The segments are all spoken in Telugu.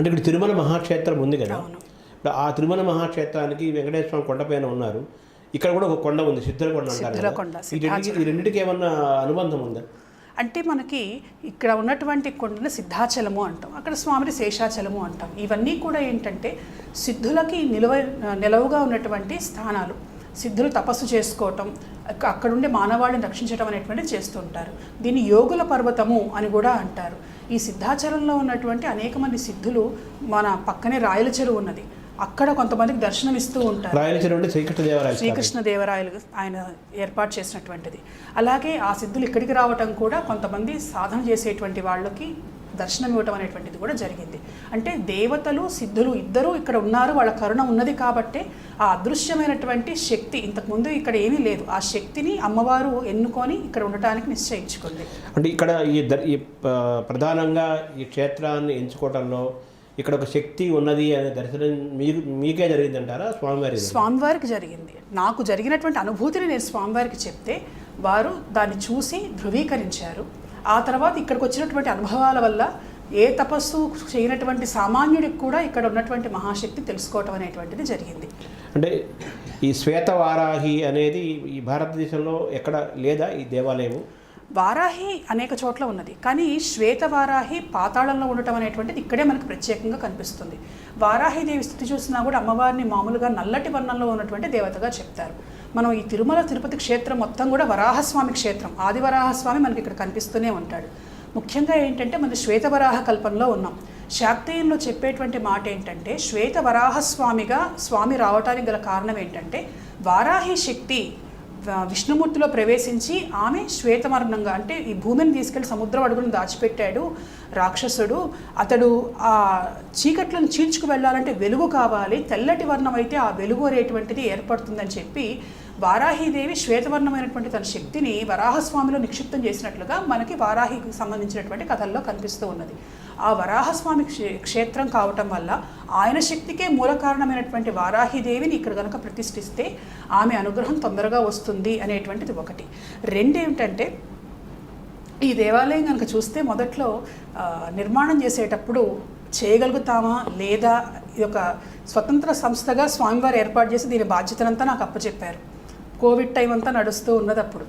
అంటే ఇక్కడ తిరుమల మహాక్షేత్రం ఉంది కదా, అవును. ఇప్పుడు ఆ తిరుమల మహాక్షేత్రానికి వెంకటేశ్వర స్వామి కొండపైన ఉన్నారు, ఇక్కడ కూడా ఒక కొండ ఉంది, సిద్ధల కొండ అంటారు కదా. సిద్ధలకొండ, ఈ రెండింటికి ఏమన్నా అనుబంధం ఉందా? అంటే మనకి ఇక్కడ ఉన్నటువంటి కొండను సిద్ధాచలము అంటాం, అక్కడ స్వామిని శేషాచలము అంటాం. ఇవన్నీ కూడా ఏంటంటే సిద్ధులకి నిలవుగా ఉన్నటువంటి స్థానాలు. సిద్ధులు తపస్సు చేసుకోవటం, అక్కడుండే మానవాళిని రక్షించడం అనేటువంటిది చేస్తుంటారు. దీన్ని యోగుల పర్వతము అని కూడా అంటారు. ఈ సిద్ధాచలంలో ఉన్నటువంటి అనేక మంది సిద్ధులు, మన పక్కనే రాయల చెరువు ఉన్నది, అక్కడ కొంతమందికి దర్శనం ఇస్తూ ఉంటారు. రాయల చెరువు అంటే శ్రీకృష్ణదేవరాయలు ఆయన ఏర్పాటు చేసినటువంటిది. అలాగే ఆ సిద్ధులు ఇక్కడికి రావటం కూడా కొంతమంది సాధన చేసేటువంటి వాళ్ళకి దర్శనం ఇవ్వటం అనేటువంటిది కూడా జరిగింది. అంటే దేవతలు సిద్ధులు ఇద్దరూ ఇక్కడ ఉన్నారు, వాళ్ళ కరుణ ఉన్నది కాబట్టే ఆ అదృశ్యమైనటువంటి శక్తి, ఇంతకుముందు ఇక్కడ ఏమీ లేదు, ఆ శక్తిని అమ్మవారు ఎన్నుకొని ఇక్కడ ఉండటానికి నిశ్చయించుకుంది. అంటే ఇక్కడ ఈ ప్రధానంగా ఈ క్షేత్రాన్ని ఎంచుకోవడంలో ఇక్కడ ఒక శక్తి ఉన్నది అనే దర్శనం మీకే జరిగిందంటారా, స్వామివారికి జరిగింది. నాకు జరిగినటువంటి అనుభూతిని నేను స్వామివారికి చెప్తే వారు దాన్ని చూసి ధృవీకరించారు. ఆ తర్వాత ఇక్కడికి వచ్చినటువంటి అనుభవాల వల్ల ఏ తపస్సు చేయనటువంటి సామాన్యుడికి కూడా ఇక్కడ ఉన్నటువంటి మహాశక్తి తెలుసుకోవటం అనేటువంటిది జరిగింది. అంటే ఈ శ్వేతవారాహి అనేది ఈ భారతదేశంలో ఎక్కడ లేదా ఈ దేవాలయము? వారాహి అనేక చోట్ల ఉన్నది, కానీ శ్వేతవారాహి పాతాళంలో ఉండటం అనేటువంటిది ఇక్కడే మనకు ప్రత్యేకంగా కనిపిస్తుంది. వారాహిదేవి స్థితి చూసినా కూడా అమ్మవారిని మామూలుగా నల్లటి వర్ణంలో ఉన్నటువంటి దేవతగా చెప్తారు. మనం ఈ తిరుమల తిరుపతి క్షేత్రం మొత్తం కూడా వరాహస్వామి క్షేత్రం, ఆదివరాహస్వామి మనకి ఇక్కడ కనిపిస్తూనే ఉంటాడు. ముఖ్యంగా ఏంటంటే మనం శ్వేతవరాహ కల్పంలో ఉన్నాం. శాక్తేయంలో చెప్పేటువంటి మాట ఏంటంటే శ్వేతవరాహస్వామిగా స్వామి రావటానికి గల కారణం ఏంటంటే వారాహి శక్తి విష్ణుమూర్తిలో ప్రవేశించి ఆమె శ్వేతవర్ణంగా, అంటే ఈ భూమిని తీసుకెళ్లి సముద్రం అడుగును దాచిపెట్టాడు రాక్షసుడు, అతడు ఆ చీకట్లను చీల్చుకు వెళ్ళాలంటే వెలుగు కావాలి, తెల్లటి వర్ణం అయితే ఆ వెలుగు అనేటువంటిది ఏర్పడుతుందని చెప్పి వారాహీదేవి శ్వేతవర్ణమైనటువంటి తన శక్తిని వరాహస్వామిలో నిక్షిప్తం చేసినట్లుగా మనకి వారాహికి సంబంధించినటువంటి కథల్లో కనిపిస్తూ ఉన్నది. ఆ వరాహస్వామి క్షేత్రం కావటం వల్ల ఆయన శక్తికే మూల కారణమైనటువంటి వారాహిదేవిని ఇక్కడ కనుక ప్రతిష్ఠిస్తే ఆమె అనుగ్రహం తొందరగా వస్తుంది అనేటువంటిది ఒకటి. రెండేమిటంటే ఈ దేవాలయం కనుక చూస్తే మొదట్లో నిర్మాణం చేసేటప్పుడు చేయగలుగుతామా లేదా, ఇది ఒక స్వతంత్ర సంస్థగా స్వామివారు ఏర్పాటు చేసి దీని బాధ్యతనంతా నాకు అప్పచెప్పారు. కోవిడ్ టైం అంతా నడుస్తూ ఉన్నది. అప్పుడు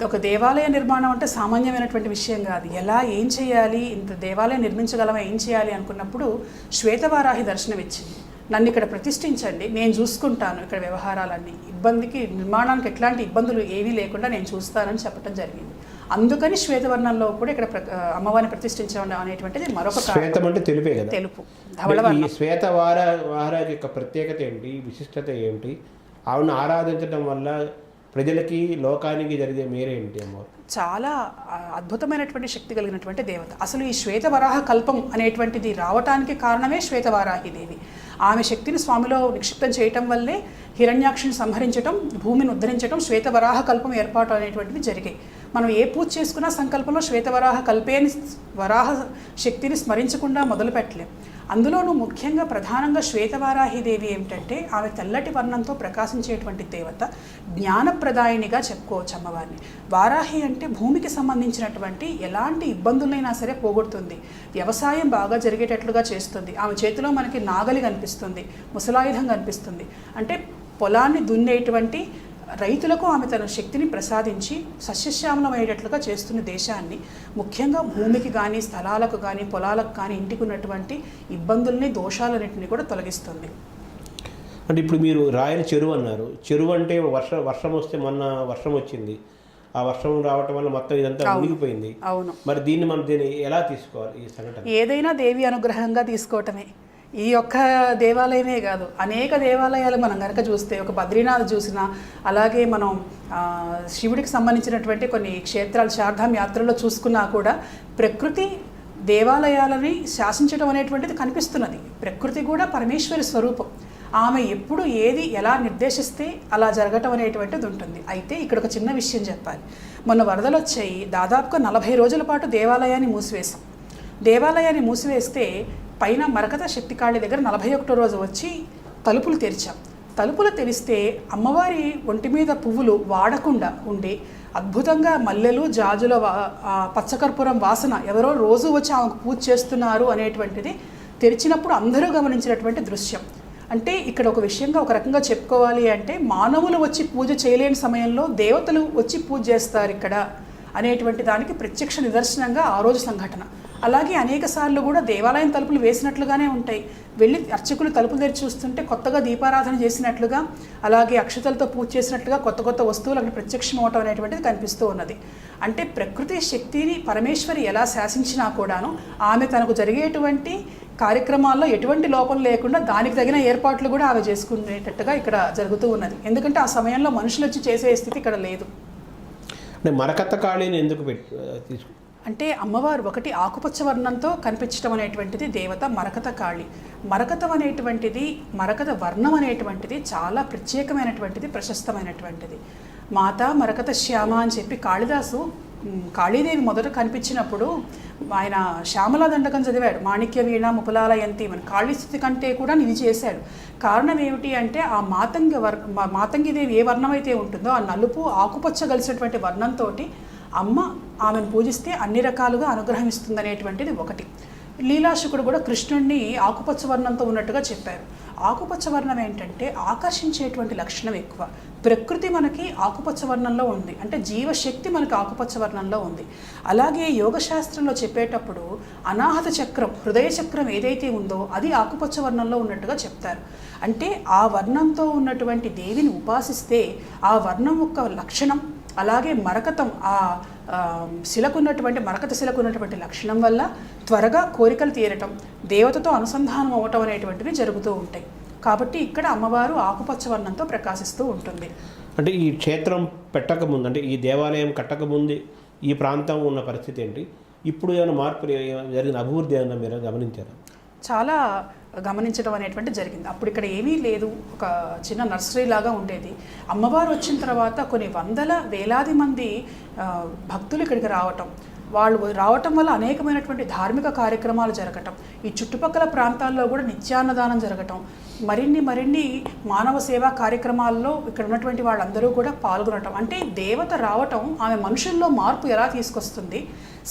ఒక దేవాలయ నిర్మాణం అంటే సామాన్యమైనటువంటి విషయం కాదు. ఎలా ఏం చేయాలి, ఇంత దేవాలయం నిర్మించగలమా, ఏం చేయాలి అనుకున్నప్పుడు శ్వేతవారాహి దర్శనం ఇచ్చింది. నన్ను ఇక్కడ ప్రతిష్ఠించండి, నేను చూసుకుంటాను ఇక్కడ వ్యవహారాలన్నీ, నిర్మాణానికి ఎట్లాంటి ఇబ్బందులు ఏమీ లేకుండా నేను చూస్తానని చెప్పడం జరిగింది. అందుకని శ్వేతవర్ణంలో కూడా ఇక్కడ అమ్మవారిని ప్రతిష్ఠించడం అనేటువంటిది మరొక శ్వేతం అంటే తెలుపే కదా, తెలుపు ధవళవర్ణం. శ్వేతవార యొక్క ప్రత్యేకత ఏంటి, విశిష్టత ఏంటి, ఆవిడను ఆరాధించడం వల్ల ప్రజలకి లోకానికి జరిగే మేరేంటి? అమ్మవారు చాలా అద్భుతమైనటువంటి శక్తి కలిగినటువంటి దేవత. అసలు ఈ శ్వేతవరాహ కల్పం అనేటువంటిది రావటానికి కారణమే శ్వేతవారాహిదేవి. ఆమె శక్తిని స్వామిలో నిక్షిప్తం చేయటం వల్లే హిరణ్యాక్షిని సంహరించడం, భూమిని ఉద్ధరించడం, శ్వేతవరాహ కల్పం ఏర్పాటు అనేటువంటివి జరిగాయి. మనం ఏ పూజ చేసుకున్నా సంకల్పంలో శ్వేతవరాహ కల్పేని, వరాహ శక్తిని స్మరించకుండా మొదలు పెట్టలేం. అందులోనూ ముఖ్యంగా ప్రధానంగా శ్వేతవారాహిదేవి ఏమిటంటే ఆమె తెల్లటి వర్ణంతో ప్రకాశించేటువంటి దేవత, జ్ఞానప్రదాయినిగా చెప్పుకోవచ్చు అమ్మవారిని. వారాహి అంటే భూమికి సంబంధించినటువంటి ఎలాంటి ఇబ్బందులైనా సరే పోగొడుతుంది, వ్యవసాయం బాగా జరిగేటట్లుగా చేస్తుంది. ఆమె చేతిలో మనకి నాగలి కనిపిస్తుంది, ముసలాయుధం కనిపిస్తుంది. అంటే పొలాన్ని దున్నేటువంటి రైతులకు ఆమె తన శక్తిని ప్రసాదించి సస్యశ్యామలమయ్యేటట్లుగా చేస్తున్న దేశాన్ని, ముఖ్యంగా భూమికి కానీ స్థలాలకు కానీ పొలాలకు కానీ ఇంటికి ఉన్నటువంటి ఇబ్బందుల్ని దోషాలన్నింటినీ కూడా తొలగిస్తుంది. అంటే ఇప్పుడు మీరు రాయల చెరువు అన్నారు, చెరువు అంటే వర్షం వస్తే మొన్న వర్షం వచ్చింది, ఆ వర్షం రావటం వల్ల మొత్తం ఇదంతా మునిగిపోయింది. అవును. మరి దీన్ని ఎలా తీసుకోవాలి ఈ సంఘటన? ఏదైనా దేవి అనుగ్రహంగా తీసుకోవటమే. ఈ ఒక్క దేవాలయమే కాదు, అనేక దేవాలయాలు మనం కనుక చూస్తే, ఒక బద్రీనాథ్ చూసినా, అలాగే మనం శివుడికి సంబంధించినటువంటి కొన్ని క్షేత్రాలు శారదాం యాత్రలో చూసుకున్నా కూడా ప్రకృతి దేవాలయాలని శాసించడం అనేటువంటిది కనిపిస్తున్నది. ప్రకృతి కూడా పరమేశ్వరి స్వరూపం. ఆమె ఎప్పుడు ఏది ఎలా నిర్దేశిస్తే అలా జరగటం అనేటువంటిది ఉంటుంది. అయితే ఇక్కడ ఒక చిన్న విషయం చెప్పాలి. మొన్న వరదలు వచ్చాయి, దాదాపుగా 40 రోజుల పాటు దేవాలయాన్ని మూసివేశాం. దేవాలయాన్ని మూసివేస్తే పైన మరకత శక్తికాళి దగ్గర 41వ రోజు వచ్చి తలుపులు తెరిచాం. తలుపులు తెరిస్తే అమ్మవారి ఒంటి మీద పువ్వులు వాడకుండా ఉండి అద్భుతంగా మల్లెలు, జాజుల పచ్చకర్పూరం వాసన, ఎవరో రోజు వచ్చి ఆమెకు పూజ చేస్తున్నారు అనేటువంటిది తెరిచినప్పుడు అందరూ గమనించినటువంటి దృశ్యం. అంటే ఇక్కడ ఒక విషయంగా ఒక రకంగా చెప్పుకోవాలి అంటే మానవులు వచ్చి పూజ చేయలేని సమయంలో దేవతలు వచ్చి పూజ చేస్తారు ఇక్కడ అనేటువంటి దానికి ప్రత్యక్ష నిదర్శనంగా ఆ రోజు సంఘటన. అలాగే అనేక సార్లు కూడా దేవాలయం తలుపులు వేసినట్లుగానే ఉంటాయి. వెళ్ళి అర్చకులు తలుపులు తెరిచి చూస్తుంటే కొత్తగా దీపారాధన చేసినట్లుగా, అలాగే అక్షతలతో పూజ చేసినట్లుగా కొత్త కొత్త వస్తువులు అక్కడ ప్రత్యక్షం అవటం అనేటువంటిది కనిపిస్తూ ఉన్నది. అంటే ప్రకృతి శక్తిని పరమేశ్వరి ఎలా శాసించినా కూడాను ఆమె తనకు జరిగేటువంటి కార్యక్రమాల్లో ఎటువంటి లోపం లేకుండా దానికి తగిన ఏర్పాట్లు కూడా ఆమె చేసుకునేటట్టుగా ఇక్కడ జరుగుతూ ఉన్నది. ఎందుకంటే ఆ సమయంలో మనుషులు వచ్చి చేసే స్థితి ఇక్కడ లేదు. మరకత్త కాళీని ఎందుకు తీసుకు అంటే అమ్మవారు ఒకటి ఆకుపచ్చ వర్ణంతో కనిపించడం అనేటువంటిది దేవత మరకత కాళి. మరకతం అనేటువంటిది, మరకత వర్ణం అనేటువంటిది చాలా ప్రత్యేకమైనటువంటిది, ప్రశస్తమైనటువంటిది. మాత మరకత శ్యామ అని చెప్పి కాళిదాసు కాళీదేవి మొదట కనిపించినప్పుడు ఆయన శ్యామలా దండకం చదివాడు. మాణిక్య వీణ ముపలాలయంతి మన కాళీస్థుతి కంటే కూడా ఇది చేశాడు. కారణం ఏమిటి అంటే ఆ మాతంగిదేవి ఏ వర్ణం అయితే ఉంటుందో ఆ నలుపు ఆకుపచ్చ కలిసినటువంటి వర్ణంతో అమ్మ ఆమెను పూజిస్తే అన్ని రకాలుగా అనుగ్రహం ఇస్తుందనేటువంటిది ఒకటి. లీలాశుకుడు కూడా కృష్ణుడిని ఆకుపచ్చ వర్ణంతో ఉన్నట్టుగా చెప్పారు. ఆకుపచ్చ వర్ణం ఏంటంటే ఆకర్షించేటువంటి లక్షణం ఎక్కువ. ప్రకృతి మనకి ఆకుపచ్చ వర్ణంలో ఉంది, అంటే జీవశక్తి మనకి ఆకుపచ్చ వర్ణంలో ఉంది. అలాగే యోగశాస్త్రంలో చెప్పేటప్పుడు అనాహత చక్రం, హృదయ చక్రం ఏదైతే ఉందో అది ఆకుపచ్చ వర్ణంలో ఉన్నట్టుగా చెప్తారు. అంటే ఆ వర్ణంతో ఉన్నటువంటి దేవిని ఉపాసిస్తే ఆ వర్ణం యొక్క లక్షణం, అలాగే మరకతం ఆ శిలకున్నటువంటి మరకత శిలకున్నటువంటి లక్షణం వల్ల త్వరగా కోరికలు తీరటం, దేవతతో అనుసంధానం అవ్వటం అనేటువంటివి జరుగుతూ ఉంటాయి. కాబట్టి ఇక్కడ అమ్మవారు ఆకుపచ్చ వర్ణంతో ప్రకాశిస్తూ ఉంటుంది. అంటే ఈ క్షేత్రం పెట్టకముందు, అంటే ఈ దేవాలయం కట్టకముందు ఈ ప్రాంతం ఉన్న పరిస్థితి ఏంటి? ఇప్పుడు ఏమైనా మార్పు జరిగిన అభివృద్ధి ఏమైనా మీరు గమనించారా? చాలా గమనించడం అనేటువంటి జరిగింది. అప్పుడు ఇక్కడ ఏమీ లేదు, ఒక చిన్న నర్సరీ లాగా ఉండేది. అమ్మవారు వచ్చిన తర్వాత కొన్ని వందల వేలాది మంది భక్తులు ఇక్కడికి రావటం, వాళ్ళు రావటం వల్ల అనేకమైనటువంటి ధార్మిక కార్యక్రమాలు జరగటం, ఈ చుట్టుపక్కల ప్రాంతాల్లో కూడా నిత్యాన్నదానం జరగటం, మరిన్ని మానవ సేవా కార్యక్రమాల్లో ఇక్కడ ఉన్నటువంటి వాళ్ళందరూ కూడా పాల్గొనటం. అంటే దేవత రావటం ఆమె మనుషుల్లో మార్పు ఎలా తీసుకొస్తుంది,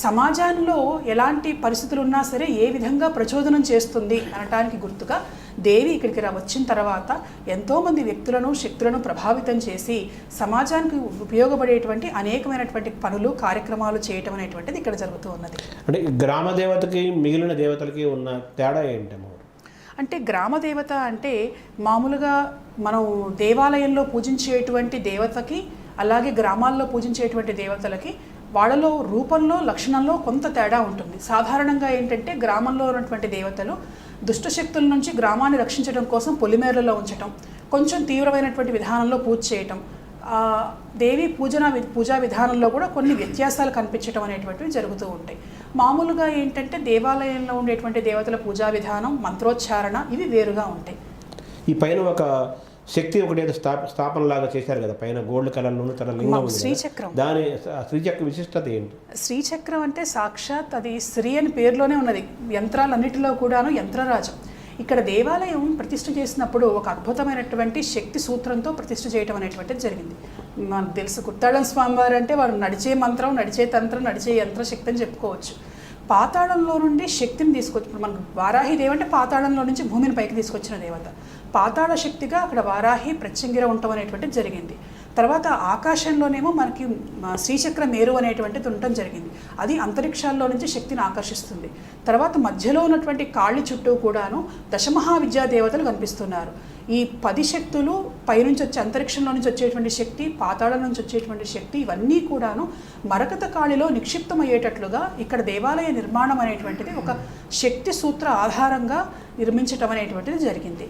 సమాజంలో ఎలాంటి పరిస్థితులు ఉన్నా సరే ఏ విధంగా ప్రచోదనం చేస్తుంది అనటానికి గుర్తుగా దేవి ఇక్కడికి వచ్చిన తర్వాత ఎంతోమంది వ్యక్తులను, శక్తులను ప్రభావితం చేసి సమాజానికి ఉపయోగపడేటువంటి అనేకమైనటువంటి పనులు, కార్యక్రమాలు చేయటం అనేటువంటిది ఇక్కడ జరుగుతూ ఉన్నది. అంటే గ్రామ దేవతకి మిగిలిన దేవతలకి ఉన్న తేడా ఏంటమ్మా? అంటే గ్రామ దేవత అంటే మామూలుగా మనం దేవాలయంలో పూజించేటువంటి దేవతకి, అలాగే గ్రామాల్లో పూజించేటువంటి దేవతలకి వాళ్ళలో రూపంలో, లక్షణంలో కొంత తేడా ఉంటుంది. సాధారణంగా ఏంటంటే గ్రామంలో ఉన్నటువంటి దేవతలు దుష్టశక్తుల నుంచి గ్రామాన్ని రక్షించడం కోసం పొలిమేరలలో ఉంచటం, కొంచెం తీవ్రమైనటువంటి విధానంలో పూజ చేయటం, దేవి పూజా విధానంలో కూడా కొన్ని వ్యత్యాసాలు కనిపించడం అనేటువంటివి జరుగుతూ ఉంటాయి. మామూలుగా ఏంటంటే దేవాలయంలో ఉండేటువంటి దేవతల పూజా విధానం, మంత్రోచ్చారణ ఇవి వేరుగా ఉంటాయి. ఈ పైన ఒక శక్తి ఒకటి ఏదో స్థాపనలాగా చేశారు కదా, పైన గోల్డ్ కలర్లోనూ తన లింగం ఉంది, శ్రీచక్రం. దాని శ్రీచక్ర విశిష్టత ఏంటి? శ్రీచక్రం అంటే సాక్షాత్ అది శ్రీ అని పేరులోనే ఉన్నది. యంత్రాలన్నిటిలో కూడాను యంత్రరాజం. ఇక్కడ దేవాలయం ప్రతిష్ఠ చేసినప్పుడు ఒక అద్భుతమైనటువంటి శక్తి సూత్రంతో ప్రతిష్ఠ చేయడం అనేటువంటిది జరిగింది. మనకు తెలుసు కుత్తాళం స్వామివారు అంటే వారు నడిచే మంత్రం, నడిచే తంత్రం, నడిచే యంత్రశక్తి అని చెప్పుకోవచ్చు. పాతాళంలో నుండి శక్తిని తీసుకొచ్చి, ఇప్పుడు మనకు వారాహి దేవి అంటే పాతాళంలో నుంచి భూమిని పైకి తీసుకొచ్చిన దేవత. పాతాళ శక్తిగా అక్కడ వారాహి ప్రత్యంగిర ఉండటం అనేటువంటిది జరిగింది. తర్వాత ఆకాశంలోనేమో మనకి శ్రీచక్ర మేరు అనేటువంటిది ఉండటం జరిగింది. అది అంతరిక్షాల్లో నుంచి శక్తిని ఆకర్షిస్తుంది. తర్వాత మధ్యలో ఉన్నటువంటి కాళ్ళి చుట్టూ కూడాను దశమహావిద్యా దేవతలు కనిపిస్తున్నారు. ఈ 10 శక్తులు పైనుంచి వచ్చే అంతరిక్షంలో నుంచి వచ్చేటువంటి శక్తి, పాతాళం నుంచి వచ్చేటువంటి శక్తి, ఇవన్నీ కూడాను మరకత కాళిలో నిక్షిప్తమయ్యేటట్లుగా ఇక్కడ దేవాలయ నిర్మాణం అనేటువంటిది ఒక శక్తి సూత్ర ఆధారంగా నిర్మించటం అనేటువంటిది జరిగింది.